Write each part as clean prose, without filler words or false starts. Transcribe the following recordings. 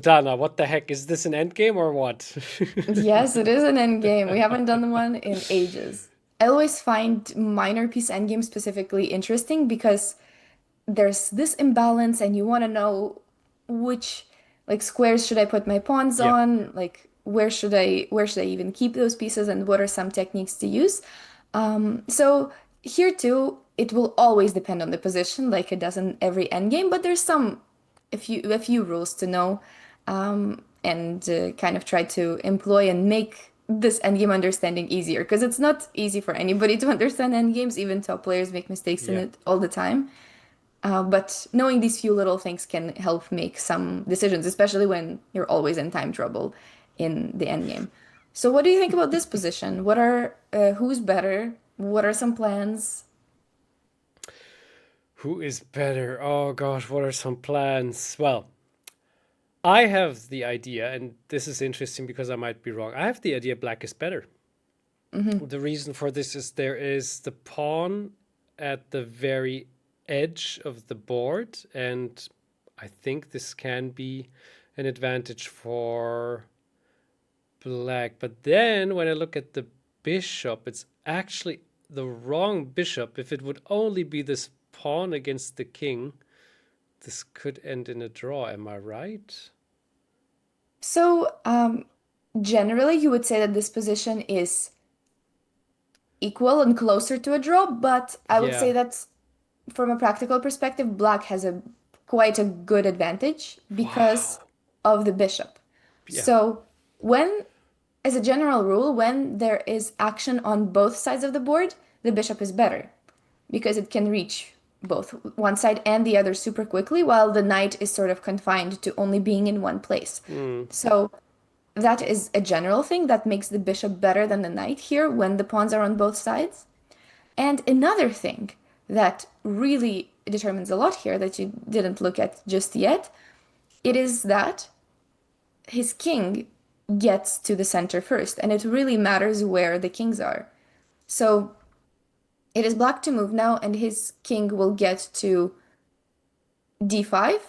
Svitlana, what the heck? Is this an endgame or what? Yes, it is an endgame. We haven't done one in ages. I always find minor piece endgame specifically interesting because there's this imbalance and you want to know which like squares should I put my pawns Yeah. on, like where should I even keep those pieces and what are some techniques to use. So here too, it will always depend on the position like it does in every endgame, but there's a few rules to know and kind of try to employ and make this endgame understanding easier because it's not easy for anybody to understand endgames. Even top players make mistakes in Yeah. it all the time. But knowing these few little things can help make some decisions, especially when you're always in time trouble in the end game. So, what do you think about this position? Who's better? What are some plans? Who is better? Oh gosh, what are some plans? Well, I have the idea, and this is interesting because I might be wrong. I have the idea black is better. Hmm. The reason for this is there is the pawn at the very edge of the board, and I think this can be an advantage for black. But then when I look at the bishop, it's actually the wrong bishop. If it would only be this pawn against the king, this could end in a draw. Am I right? So, generally, you would say that this position is equal and closer to a draw, but I would Yeah. say that from a practical perspective, black has a quite a good advantage because Wow. of the bishop. Yeah. So, when as a general rule, when there is action on both sides of the board, the bishop is better because it can reach both one side and the other super quickly, while the knight is sort of confined to only being in one place. Mm. So that is a general thing that makes the bishop better than the knight here when the pawns are on both sides. And another thing that really determines a lot here that you didn't look at just yet, it is that his king gets to the center first, and it really matters where the kings are. So it is black to move now, and his king will get to d5,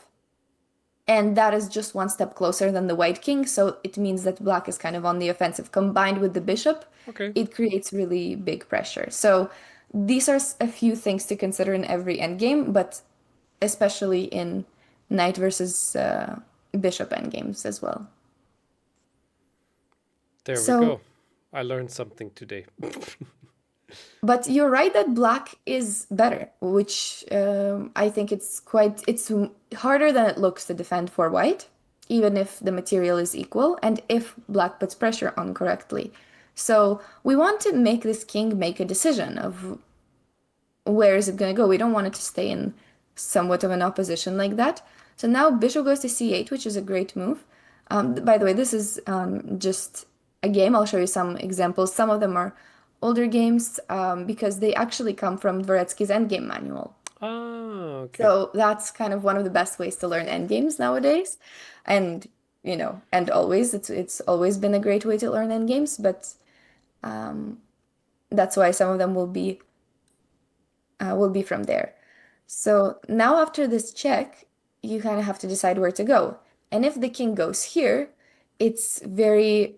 and that is just one step closer than the white king. So it means that black is kind of on the offensive. Combined with the bishop, Okay. it creates really big pressure. So these are a few things to consider in every endgame, but especially in knight versus bishop endgames as well. There we So go. I learned something today. but you're right that black is better, which I think it's harder than it looks to defend for white, even if the material is equal and if black puts pressure on correctly. So we want to make this king make a decision of where is it going to go. We don't want it to stay in somewhat of an opposition like that. So now bishop goes to c8, which is a great move. By the way, this is just a game. I'll show you some examples. Some of them are older games because they actually come from Dvoretsky's Endgame manual. Ah, okay. So that's kind of one of the best ways to learn endgames nowadays. And, and always, it's always been a great way to learn endgames, but um, that's why some of them will be from there. So now after this check, you kind of have to decide where to go. And if the king goes here, it's very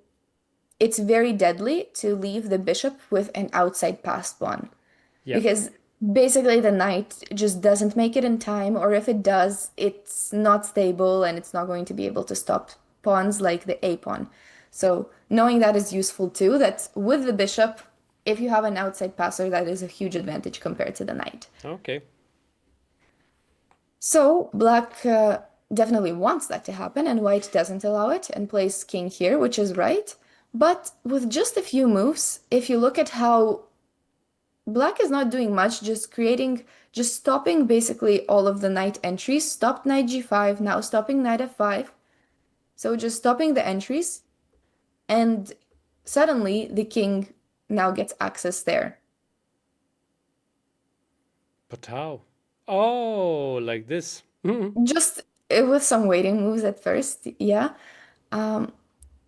it's very deadly to leave the bishop with an outside passed pawn Yeah. because basically the knight just doesn't make it in time, or if it does, it's not stable and it's not going to be able to stop pawns like the a pawn. So knowing that is useful too, that with the bishop, if you have an outside passer, that is a huge advantage compared to the knight. Okay. So black definitely wants that to happen, and white doesn't allow it and plays king here, which is right. But with just a few moves, if you look at how black is not doing much, just stopping basically all of the knight entries, stopped knight g5, now stopping knight f5. So just stopping the entries, and suddenly the king now gets access there. But how? Oh, like this. Just with some waiting moves at first, yeah. Um,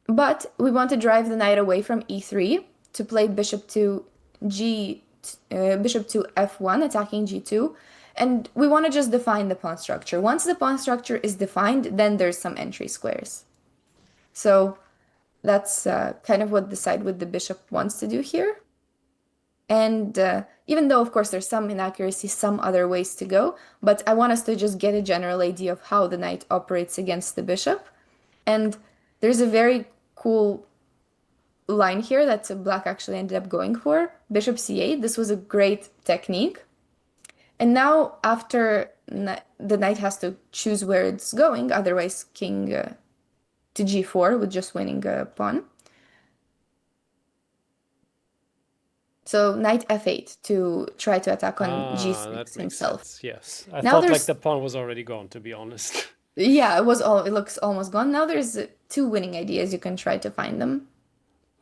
But we want to drive the knight away from e3 to play bishop to g bishop to f1, attacking g2. And we want to just define the pawn structure. Once the pawn structure is defined, then there's some entry squares. So that's kind of what the side with the bishop wants to do here. And even though, of course, there's some inaccuracy, some other ways to go, but I want us to just get a general idea of how the knight operates against the bishop. And there's a very cool line here that black actually ended up going for, bishop c8. This was a great technique. And now, after the knight has to choose where it's going, otherwise king to g4 with just winning a pawn. So knight f8 to try to attack on Ah, g6 that makes himself. sense. Yes. I Now thought like there's, the pawn was already gone, to be honest. yeah, it looks almost gone. Now there's two winning ideas. You can try to find them.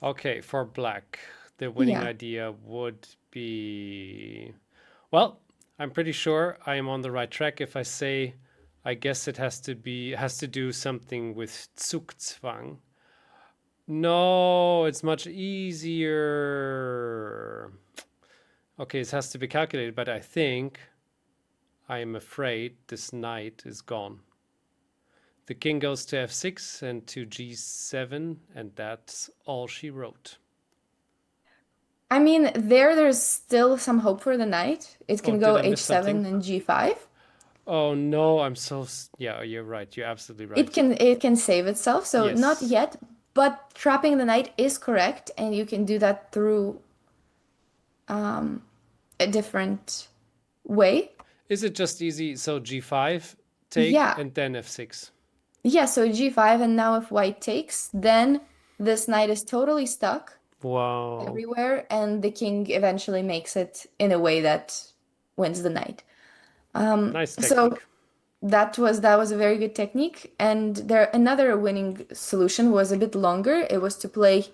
Okay, for black, the winning Yeah. idea would be, well, I'm pretty sure I am on the right track if I say I guess it has to do something with Zugzwang. No, it's much easier. Okay, it has to be calculated, but I think I am afraid this knight is gone. The king goes to f6 and to g7, and that's all she wrote. I mean, there's still some hope for the knight. It Oh, can did go I miss something? h7 and g5. Oh no, yeah, you're right. You're absolutely right. It can save itself, so not Yes. yet, but trapping the knight is correct, and you can do that through a different way. Is it just easy? So g5 take Yeah. and then f6. Yeah, so g5, and now if white takes, then this knight is totally stuck Wow. everywhere, and the king eventually makes it in a way that wins the knight. Nice So technique. that was a very good technique, and there another winning solution was a bit longer. It was to play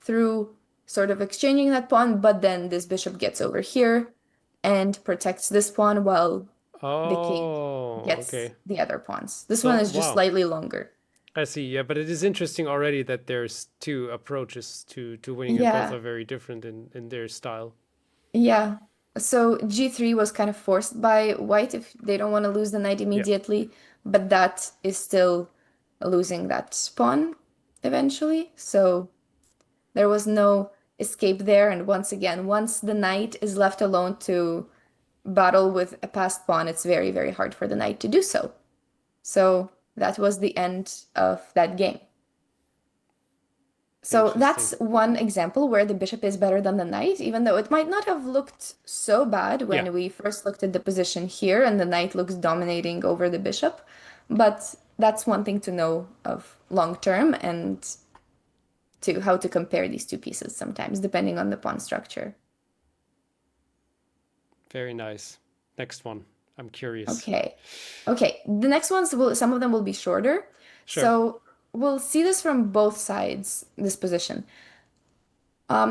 through sort of exchanging that pawn, but then this bishop gets over here and protects this pawn while the king Oh, gets okay. the other pawns. This one So, is just wow. slightly longer. I see. Yeah, but it is interesting already that there's two approaches to winning, and both Yeah, are very different in their style. yeah. So g3 was kind of forced by white if they don't want to lose the knight Yeah. immediately, but that is still losing that pawn eventually. So there was no escape there. And once again, once the knight is left alone to battle with a passed pawn, it's very, very hard for the knight to do so. So that was the end of that game. So Interesting. that's one example where the bishop is better than the knight, even though it might not have looked so bad Yeah, when we first looked at the position here and the knight looks dominating over the bishop. But that's one thing to know of long term and to how to compare these two pieces sometimes, depending on the pawn structure. very nice. Next one. I'm curious. Okay. Okay. The next ones will, some of them will be shorter. Sure. So we'll see this from both sides, this position.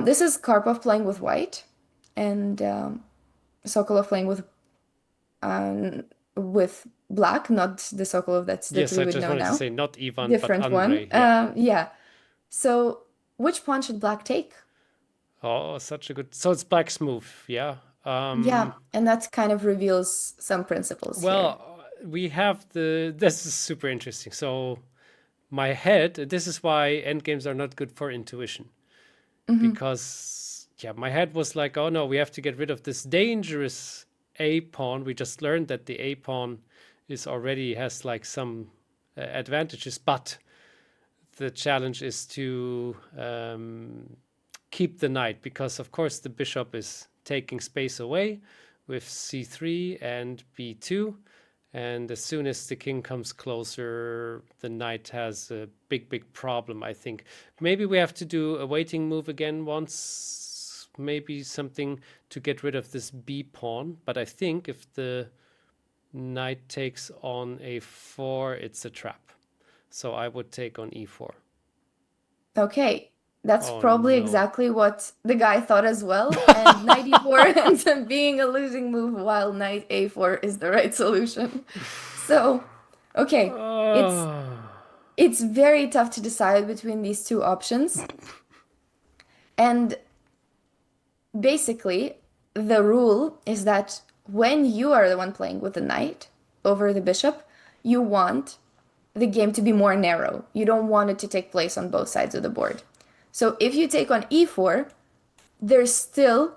This is Karpov playing with white and Sokolov playing with black, not the Sokolov that Yes, we I would just know wanted to now. say not Ivan, but Different one. Andre. Yeah. Yeah. So which pawn should black take? Oh, such a good. So it's black's move. Yeah. Yeah, and that kind of reveals some principles here. Well, we have the. This is super interesting. So my head. This is why endgames are not good for intuition, because yeah, my head was like, oh no, we have to get rid of this dangerous a pawn. We just learned that the a pawn is already has like some advantages, but the challenge is to keep the knight, because of course the bishop is taking space away with c3 and b2, and as soon as the king comes closer, the knight has a big problem. I think maybe we have to do a waiting move again once, maybe something to get rid of this b pawn, but I think if the knight takes on a4, it's a trap. So I would take on e4. Okay, that's Oh probably no. exactly what the guy thought as well. And knight e4 ends up being a losing move while knight a4 is the right solution. So, okay, it's Oh. it's very tough to decide between these two options. And basically, the rule is that when you are the one playing with the knight over the bishop, you want the game to be more narrow. You don't want it to take place on both sides of the board. So if you take on e4, there's still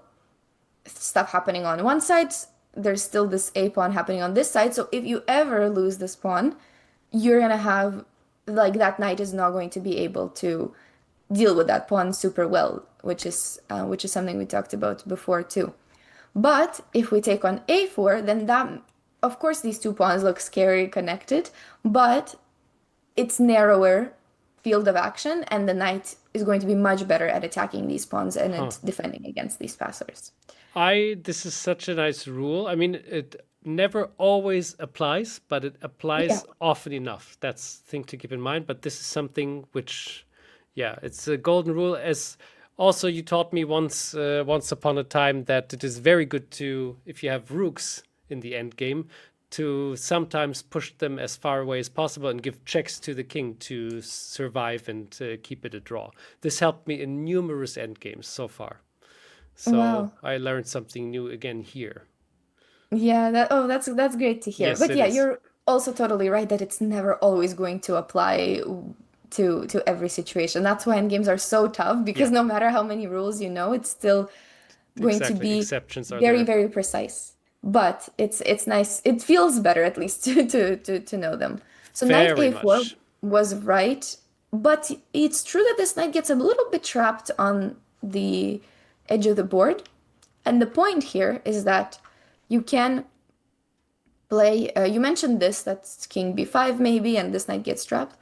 stuff happening on one side. There's still this a pawn happening on this side. So if you ever lose this pawn, you're gonna have like that knight is not going to be able to deal with that pawn super well, which is something we talked about before too. But if we take on a4, then that, of course, these two pawns look scary connected, but it's narrower field of action, and the knight is going to be much better at attacking these pawns and Huh. at defending against these passers. I This is such a nice rule. I mean, it never always applies, but it Yeah. applies often enough. That's the thing to keep in mind. But this is something which, yeah, it's a golden rule. As also you taught me once upon a time that it is very good to, if you have rooks in the end game, to sometimes push them as far away as possible and give checks to the king to survive and keep it a draw. This helped me in numerous end games so far. So Wow. I learned something new again here. Yeah, that's great to hear. Yes, But it yeah, is. you're also totally right that it's never always going to apply to every situation. That's why endgames are so tough because Yeah, no matter how many rules you know, it's still going to exactly. be Exceptions are very, there. very precise. But it's nice. It feels better at least to know them. So knight Very a4 much. was right, but it's true that this knight gets a little bit trapped on the edge of the board. And the point here is that you can play, you mentioned this, that's king b5 maybe, and this knight gets trapped.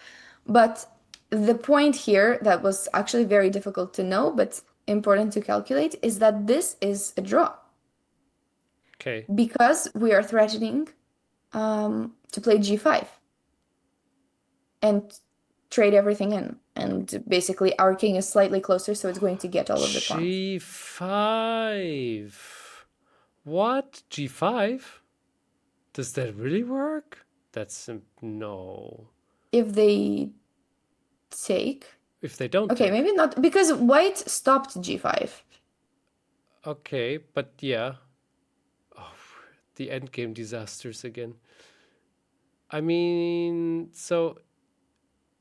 But the point here that was actually very difficult to know, but important to calculate, is that this is a draw Okay. because we are threatening to play g5 and trade everything in. And basically, our king is slightly closer, so it's going to get all of the pawns. G5. What? G5? Does that really work? That's no. If they take, If they don't okay, take. maybe not, because white stopped g5. Okay, but yeah. Oh, the endgame disasters again. I mean, so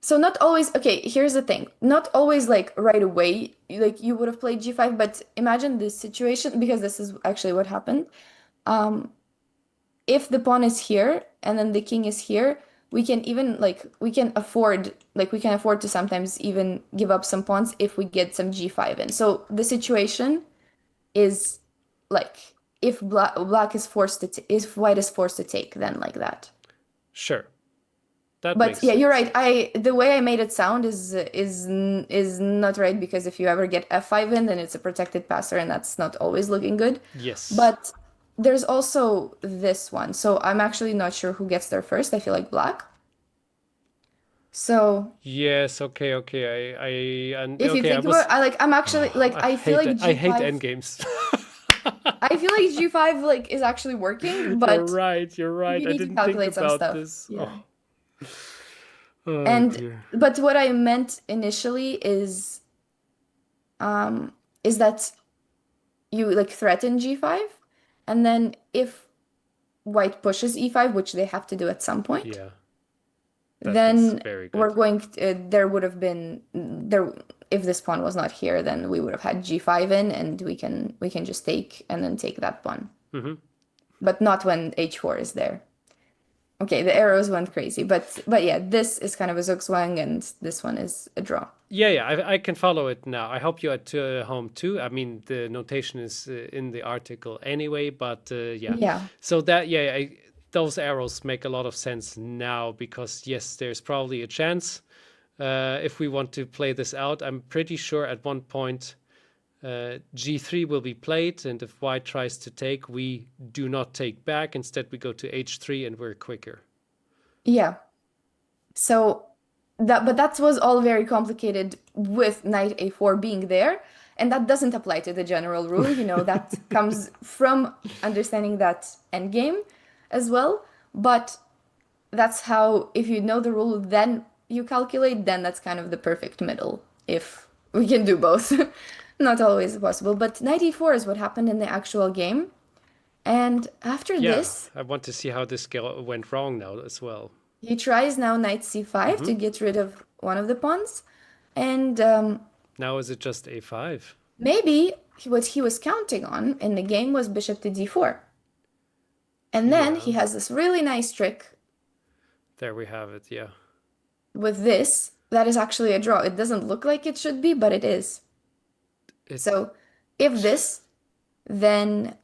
So not always, okay, here's the thing. Not always like right away, like you would have played g5, but imagine this situation because this is actually what happened. Um, if the pawn is here and then the king is here, we can even like we can afford to sometimes even give up some pawns if we get some g5 in. So the situation is like if black is forced to t if white is forced to take, then like that. sure. That But makes yeah, you're sense. right. The way I made it sound is not right because if you ever get f5 in, then it's a protected passer, and that's not always looking good. Yes. But there's also this one. So I'm actually not sure who gets there first. I feel like black. So Yes, okay, okay. And if you okay, I think about it, was I'm actually like I I feel hate like that. I hate g5. endgames. I feel like g5 like is actually working, You're but right. You're right. you I need to didn't think calculate some about stuff. this. Yeah. Oh, oh And dear. but what I meant initially is that you like threaten g5, and then if white pushes e5, which they have to do at some point, Yeah, that is then very we're good. going to, there would have been there if this pawn was not here, then we would have had g5 in, and we can just take and then take that pawn, Hmm. but not when h4 is there. Okay, the arrows went crazy, but yeah, this is kind of a Zugzwang, and this one is a draw. Yeah, yeah, I can follow it now. I hope you at home too. I mean, the notation is in the article anyway, but yeah. Yeah. So that, yeah, those arrows make a lot of sense now because, yes, there's probably a chance if we want to play this out. I'm pretty sure at one point g3 will be played, and if white tries to take, we do not take back. Instead, we go to h3 and we're quicker. Yeah. So that was all very complicated with knight a4 being there, and that doesn't apply to the general rule. That comes from understanding that endgame as well. But that's how, if you know the rule, then you calculate, then that's kind of the perfect middle, if we can do both. Not always possible, but knight e4 is what happened in the actual game. And after Yeah, this, I want to see how this went wrong now as well. he tries now knight c5 Hmm. to get rid of one of the pawns. And Now is it just a5? maybe what he was counting on in the game was bishop to d4. And then Yeah, he has this really nice trick there we have it. Yeah. with this that is actually a draw. It doesn't look like it should be, but it is. It So if this, then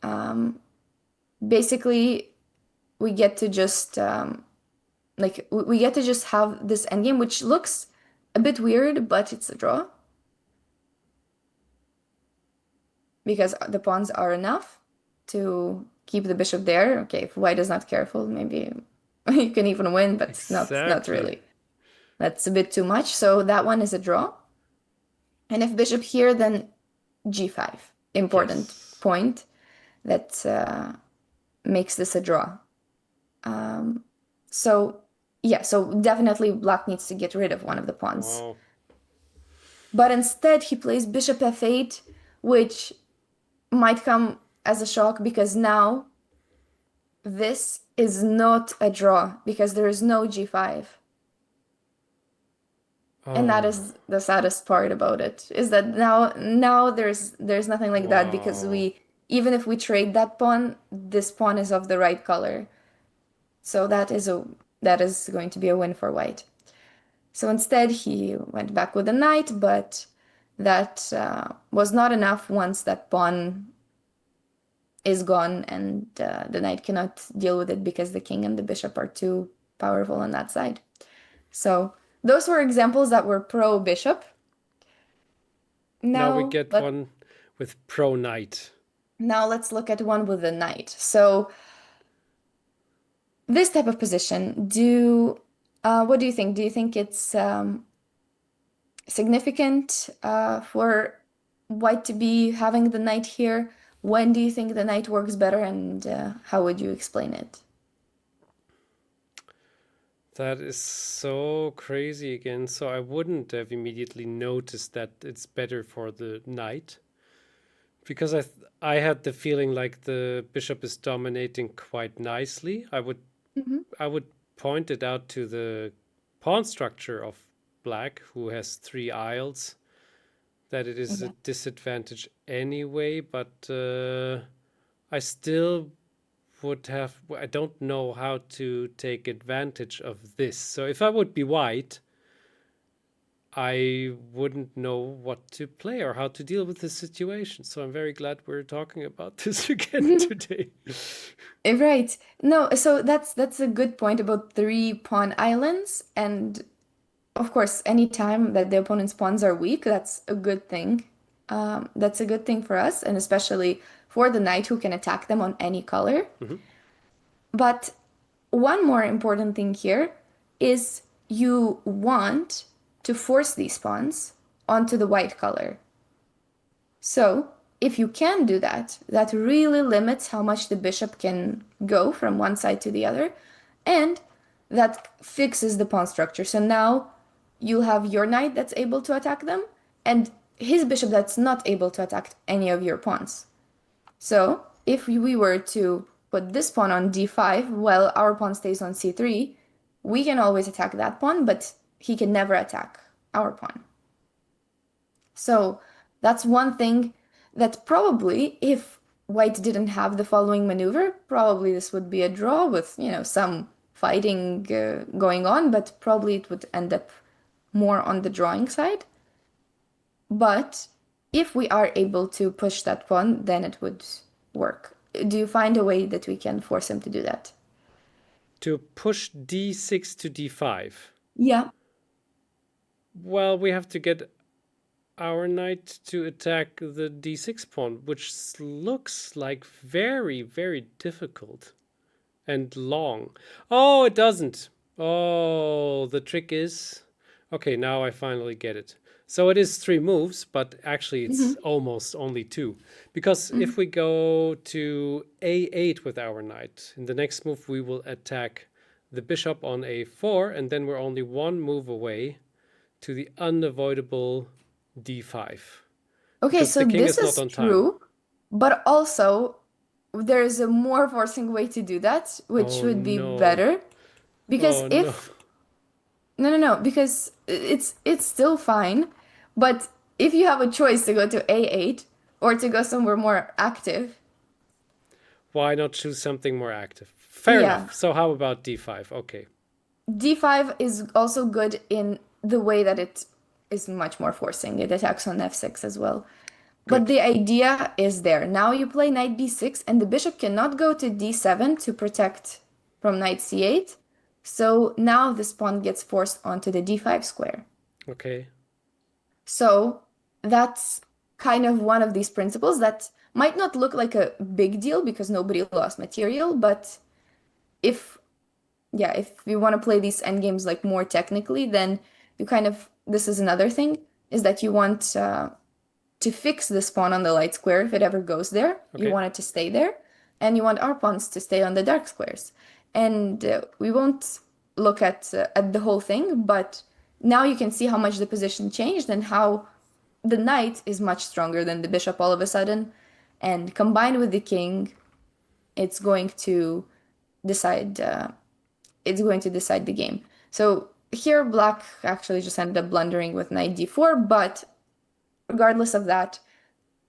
basically we get to just we get to just have this endgame, which looks a bit weird, but it's a draw because the pawns are enough to keep the bishop there. Okay, if white is not careful, maybe you can even win, but not exactly. really. That's a bit too much. So that one is a draw. And if bishop here, then g5. Important Yes. point that makes this a draw. Um, so yeah, so definitely black needs to get rid of one of the pawns. Wow. But instead he plays bishop f8, which might come as a shock because now this is not a draw because there is no g5. And that Oh, is the saddest part about it, is that now there's nothing like that because wow. even if we trade that pawn, this pawn is of the right color. So that is going to be a win for white. So instead he went back with a knight, but that was not enough once that pawn is gone and the knight cannot deal with it because the king and the bishop are too powerful on that side. So those were examples that were pro bishop. Now we Now get one with pro knight. let's look at one with a knight. So this type of position, what do you think? Do you think it's significant for white to be having the knight here? When do you think the knight works better, and how would you explain it? That is so crazy again. So I wouldn't have immediately noticed that it's better for the knight because I had the feeling like the bishop is dominating quite nicely. Mhm. I would point it out to the pawn structure of black, who has three aisles, that it is a Yeah. disadvantage anyway. But I still would have. I don't know how to take advantage of this. So if I would be white, I wouldn't know what to play or how to deal with this situation. So I'm very glad we're talking about this again today. Right. No, so that's a good point about three pawn islands. And of course, any time that the opponent's pawns are weak, that's a good thing. That's a good thing for us, and especially for the knight who can attack them on any color. Mhm. But one more important thing here is you want to force these pawns onto the white color. So, if you can do that, that really limits how much the bishop can go from one side to the other, and that fixes the pawn structure. So now you'll have your knight that's able to attack them, and his bishop that's not able to attack any of your pawns. So if we were to put this pawn on d5 while our pawn stays on c3, we can always attack that pawn, but he can never attack our pawn. So that's one thing that probably, if white didn't have the following maneuver, probably this would be a draw with, some fighting going on, but probably it would end up more on the drawing side. But if we are able to push that pawn, then it would work. Do you find a way that we can force him to do that? To push d6 to d5. Yeah. Well, we have to get our knight to attack the d6 pawn, which looks like very, very difficult and long. Oh, it doesn't. Oh, the trick is. Okay, now I finally get it. So it is three moves, but actually it's Hmm. almost only two. Because if we go to a8 with our knight, in the next move we will attack the bishop on a4, and then we're only one move away to the unavoidable d5 Okay, because so the king this is not is on time. true, but also there's a more forcing way to do that, which Oh would be no. better. Because Oh no. if no, no, no, because it's still fine, but if you have a choice to go to A8 or to go somewhere more active, Why not choose something more active? Fair yeah, enough. So how about d5? Okay, D5 is also good in the way that it is much more forcing. It attacks on F6 as well. But good. the idea is there. Now you play knight B6, and the bishop cannot go to D7 to protect from knight C8. So now this pawn gets forced onto the D5 square. Okay. So that's kind of one of these principles that might not look like a big deal because nobody lost material, but if if you want to play these endgames like more technically, then you kind of this is another thing is that you want to fix this pawn on the light square if it ever goes there. You Okay. want it to stay there, and you want our pawns to stay on the dark squares. And we won't look at the whole thing, but now you can see how much the position changed and how the knight is much stronger than the bishop all of a sudden. And combined with the king, it's going to decide. It's going to decide the game. So here, black actually just ended up blundering with knight d4, but regardless of that,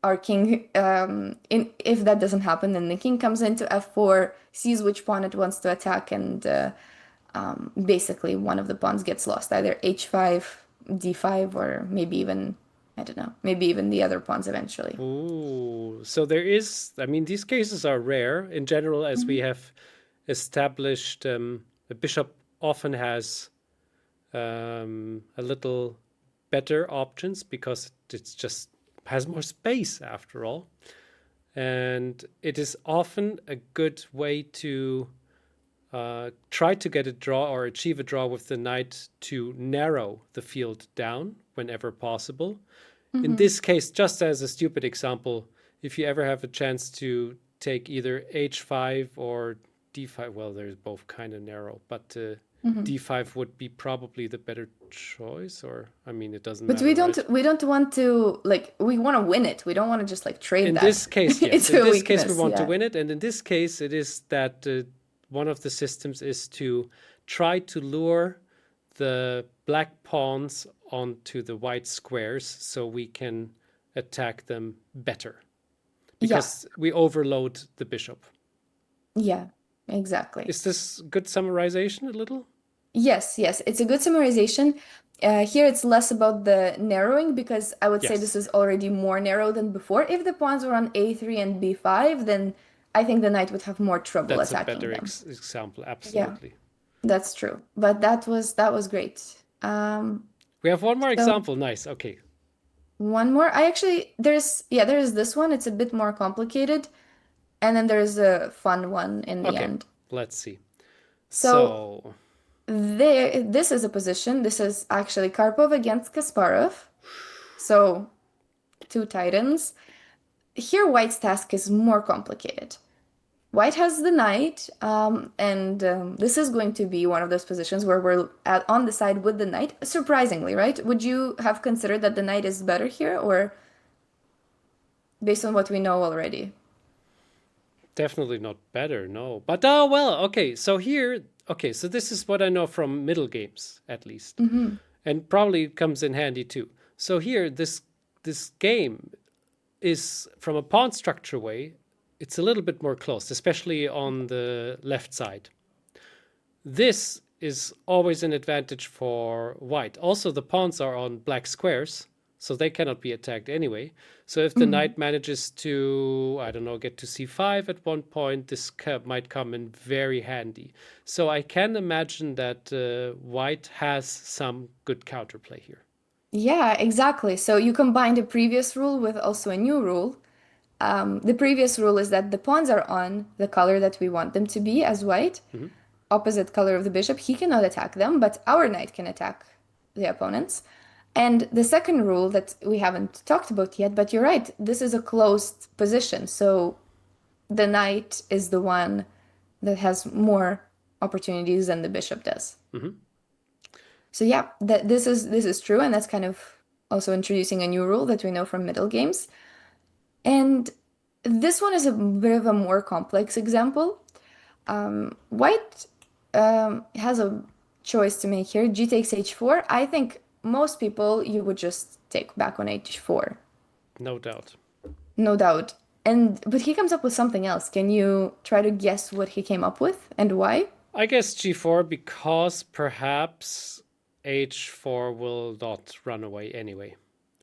our king, if that doesn't happen, then the king comes into f4, sees which pawn it wants to attack, and basically one of the pawns gets lost, either h5, d5, or maybe even, I don't know, maybe even the other pawns eventually. Ooh. So there is, I mean, these cases are rare in general, as we Mhm. have established. A bishop often has a little better options because it's just has more space after all. And it is often a good way to try to get a draw or achieve a draw with the knight to narrow the field down whenever possible. In Mhm. this case, just as a stupid example, if you ever have a chance to take either h5 or d5, well, they're both kind of narrow, but Mhm. d5 would be probably the better choice. Or, I mean, it doesn't But matter, right? we don't want to like we want to win it. We don't want to just like trade In that this case, yes. In into a this case, we weakness. want to Yeah. win it. And in this case, it is that one of the systems is to try to lure the black pawns onto the white squares so we can attack them better Yeah. because we overload the bishop. Yeah. Exactly. Is this good summarization a little? Yes, yes, it's a good summarization. Here it's less about the narrowing because I would say this Yes, is already more narrow than before. If the pawns were on a3 and b5, then I think the knight would have more trouble that's a attacking better them. example. Yeah, Absolutely. that's true. But that was great. We have one more So example. Nice. Okay. one more. I actually there's this one. It's a bit more complicated, and then there's a fun one in the Okay. end. Let's see. So So, this is a position. This is actually Karpov against Kasparov. So two titans. Here, White's task is more complicated. White has the knight, and this is going to be one of those positions where on the side with the knight. Surprisingly, right? Would you have considered that the knight is better here, or based on what we know already? definitely not better, no. But oh well, okay. So here, okay, so this is what I know from middle games at least. Mm-hmm. And probably comes in handy too. So here this game is from a pawn structure way, it's a little bit more close, especially on the left side. This is always an advantage for white. Also, the pawns are on black squares, so they cannot be attacked anyway. So if the Mm-hmm. knight manages to, I don't know, get to c5 at one point, this might come in very handy. So I can imagine that white has some good counterplay here. Yeah, exactly. So you combine the previous rule with also a new rule. The previous rule is that the pawns are on the color that we want them to be as white, Mhm. opposite color of the bishop. He cannot attack them, but our knight can attack the opponents. And the second rule that we haven't talked about yet, but you're right, this is a closed position. So the knight is the one that has more opportunities than the bishop does. Mhm. So yeah, this is true, and that's kind of also introducing a new rule that we know from middle games. And This one is a bit of a more complex example. White has a choice to make here. G takes h4. I think most people you would just take back on h4, No doubt. no doubt. And but he comes up with something else. Can you try to guess what he came up with and why? I guess g4 because perhaps h4 will not run away anyway.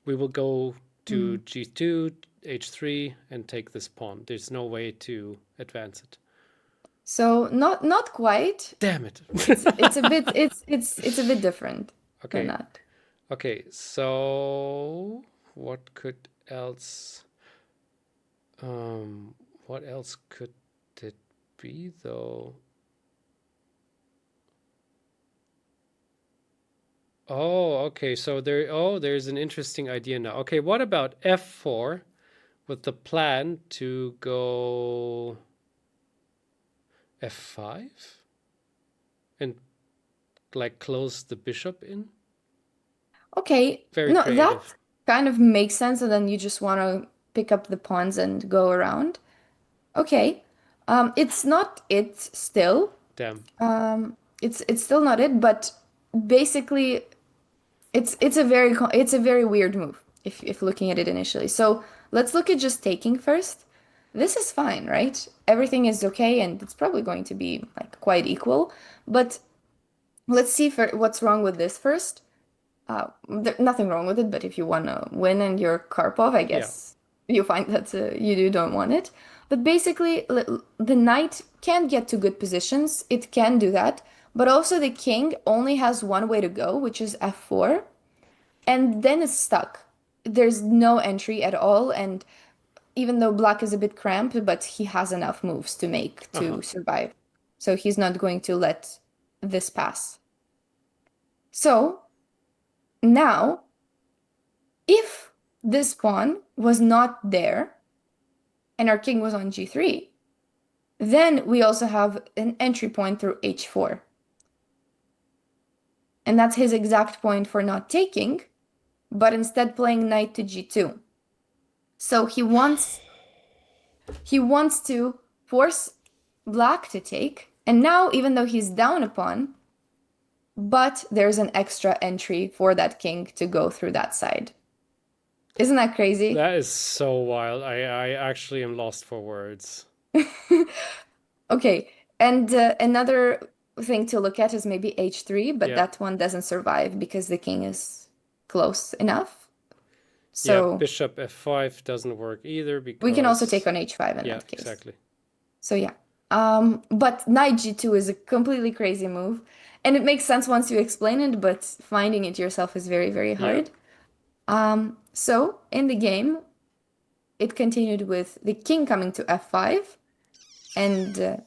We will go to Hmm. g2, h3, and take this pawn. There's no way to advance it. So not quite. Damn it. It's a bit it's a bit different than Okay. that. Okay. So what could else um what else could it be though? Oh, okay. So there's an interesting idea now. Okay, what about f4 with the plan to go f5 and like close the bishop in? Okay, Very no, that creative. kind of makes sense, and then you just want to pick up the pawns and go around. Okay. It's not it still. Damn. It's still not it, but basically it's a very weird move if looking at it initially. So let's look at just taking first. This is fine, right? Everything is okay, and it's probably going to be like quite equal. But let's see for what's wrong with this first. Nothing wrong with it, but if you want to win and you're Karpov, I Yeah. guess you find that you don't want it. But basically, the knight can get to good positions. It can do that. But also the king only has one way to go, which is f4, and then it's stuck. There's no entry at all, and even though black is a bit cramped, but he has enough moves to make Uh-huh. to survive. So he's not going to let this pass. So now if this pawn was not there and our king was on g3, then we also have an entry point through h4. And that's his exact point for not taking, but instead playing knight to g2. So he wants to force black to take, and now even though he's down a pawn, but there's an extra entry for that king to go through that side. Isn't that crazy? That is so wild. I actually am lost for words. Okay, and another thing to look at is maybe h3, but Yeah. that one doesn't survive because the king is close enough. Yeah, So bishop f5 doesn't work either we can also take because on h5 in yeah, that case. exactly. So yeah. But knight g2 is a completely crazy move, and it makes sense once you explain it, but finding it yourself is very, very Yeah. hard. So in the game, it continued with the king coming to f5 and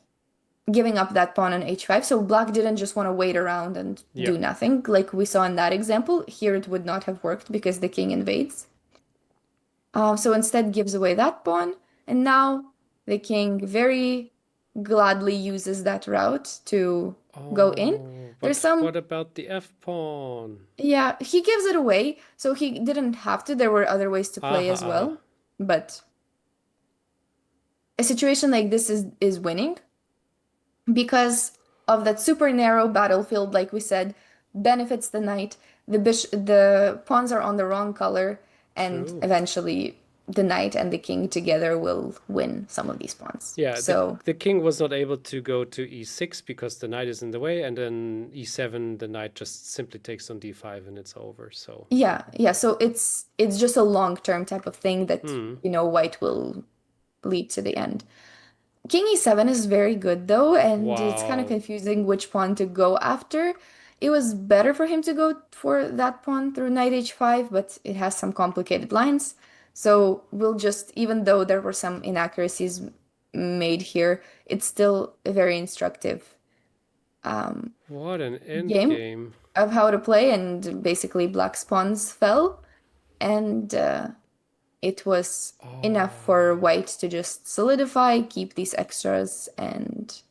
giving up that pawn on h5. So black didn't just want to wait around and Yeah. do nothing like we saw in that example. Here it would not have worked because the king invades. So instead gives away that pawn, and now the king very gladly uses that route to go in. Oh, There's but some, what about the f pawn? yeah, he gives it away, so he didn't have to. There were other ways to play Aha, as aha. well, but a situation like this is winning because of that super narrow battlefield, like we said, benefits the knight. The pawns are on the wrong color, and True. eventually the knight and the king together will win some of these pawns. Yeah, the So the king was not able to go to e6 because the knight is in the way, and then e7 the knight just simply takes on d5 and it's over. So, yeah, yeah. So it's just a long-term type of thing that, hmm. white will lead to the end. King e7 is very good though, and it's kind of Wow. confusing which pawn to go after. It was better for him to go for that pawn through knight h5, but it has some complicated lines. So we'll just, even though there were some inaccuracies made here, it's still a very instructive um, What an end game game. of how to play, and basically black's pawns fell, and it was enough for Oh. white to just solidify, keep these extras, and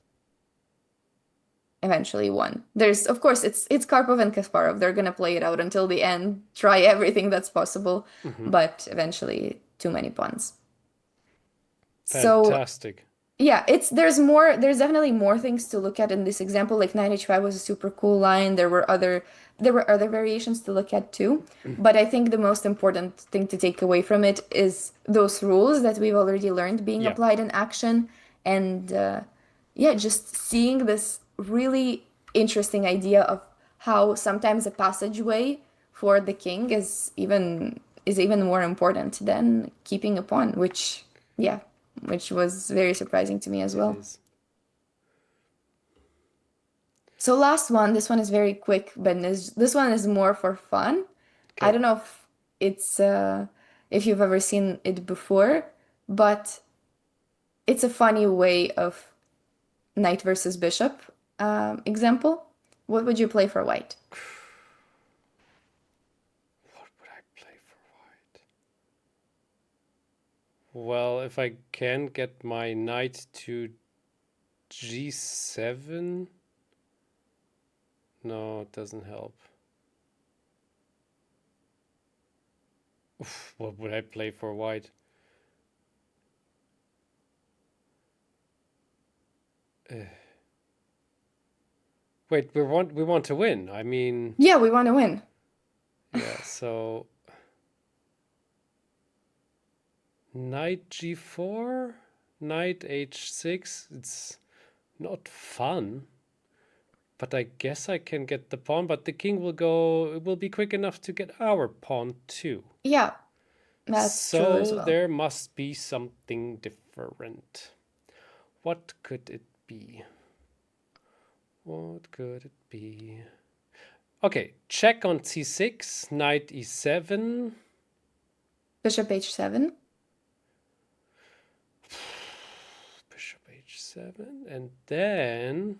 eventually won. There's, of course, it's Karpov and Kasparov. They're gonna play it out until the end, try everything that's possible, Hmm. but eventually too many pawns. So Fantastic. yeah, there's definitely more things to look at in this example. Like knight h5 was a super cool line. There were other variations to look at too. But I think the most important thing to take away from it is those rules that we've already learned being Yeah. applied in action. And yeah, just seeing this really interesting idea of how sometimes a passageway for the king is even more important than keeping a pawn, yeah, which was very surprising to me as It well. is. So last one, this one is very quick, but this one is more for fun. I Okay. don't know it's if you've ever seen it before, but it's a funny way of knight versus bishop example. What would you play for white? What would I play for white? Well, if I can get my knight to g7. No, it doesn't help. Oof, what would I play for white? Uh, wait, we want to win. I mean, Yeah, we want to win. yeah, so knight g4, knight h6. It's not fun, but I guess I can get the pawn, but the king will go, it will be quick enough to get our pawn too. Yeah, that's true as So well. there must be something different. What could it be? What could it be? Okay, check on c6, knight e7. Bishop h7. Bishop h7, and then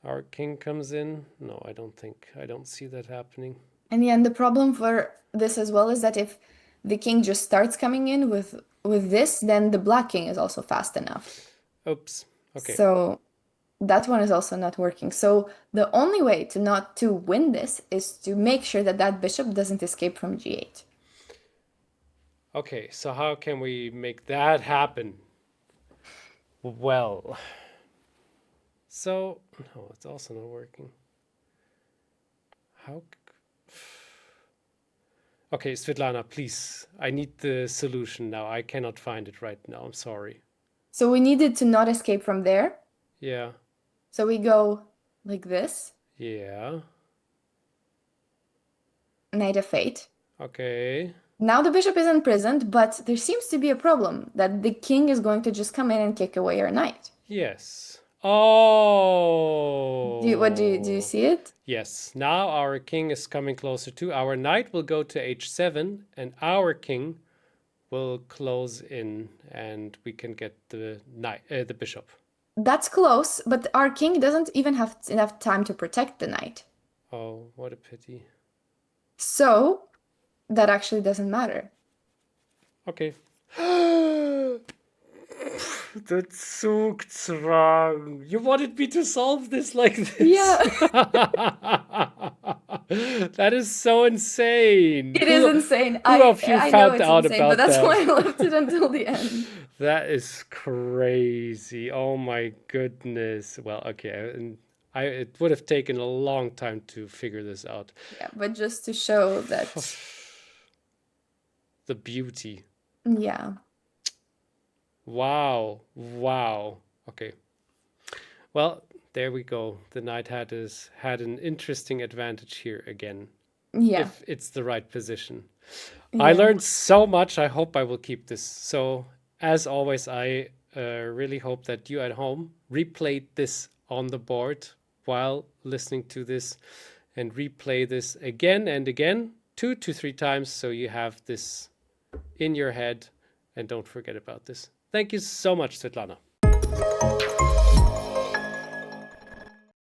our king comes in. No, I don't see that happening. And yeah, and the problem for this as well is that if the king just starts coming in with this, then the black king is also fast enough. Oops. Okay. So that one is also not working. So the only way to not to win this is to make sure that that bishop doesn't escape from g8. Okay, so how can we make that happen? Well, so no, it's also not working. How? Okay, Svitlana, please. I need the solution now. I cannot find it right now. I'm sorry. So we needed to not escape from there. Yeah. So we go like this, Yeah. knight f8. Okay. Now the bishop is imprisoned, but there seems to be a problem that the king is going to just come in and kick away your knight. Yes. Do you Oh. see it? Yes. Now our king is coming closer to. Our knight will go to h7, and our king will close in, and we can get the the bishop. That's close, but our king doesn't even have enough time to protect the knight. Oh, what a pity. So that actually doesn't matter. Okay. The Zugzwang. You wanted me to solve this like this? Yeah, That is so insane. it is insane. Who I of you I know found it's out insane, but about that's that? why I left it until the end. That is crazy. Oh my goodness. Well, okay. And it would have taken a long time to figure this out. Yeah, but just to show that, The beauty. yeah, Wow. Wow. Okay. Well, there we go. The knight had an interesting advantage here again, yeah, if it's the right position. I yeah. learned so much. I hope I will keep this. So, as always, I really hope that you at home replayed this on the board while listening to this and replay this again and again, 2 to 3 times, so you have this in your head and don't forget about this. Thank you so much, Svetlana.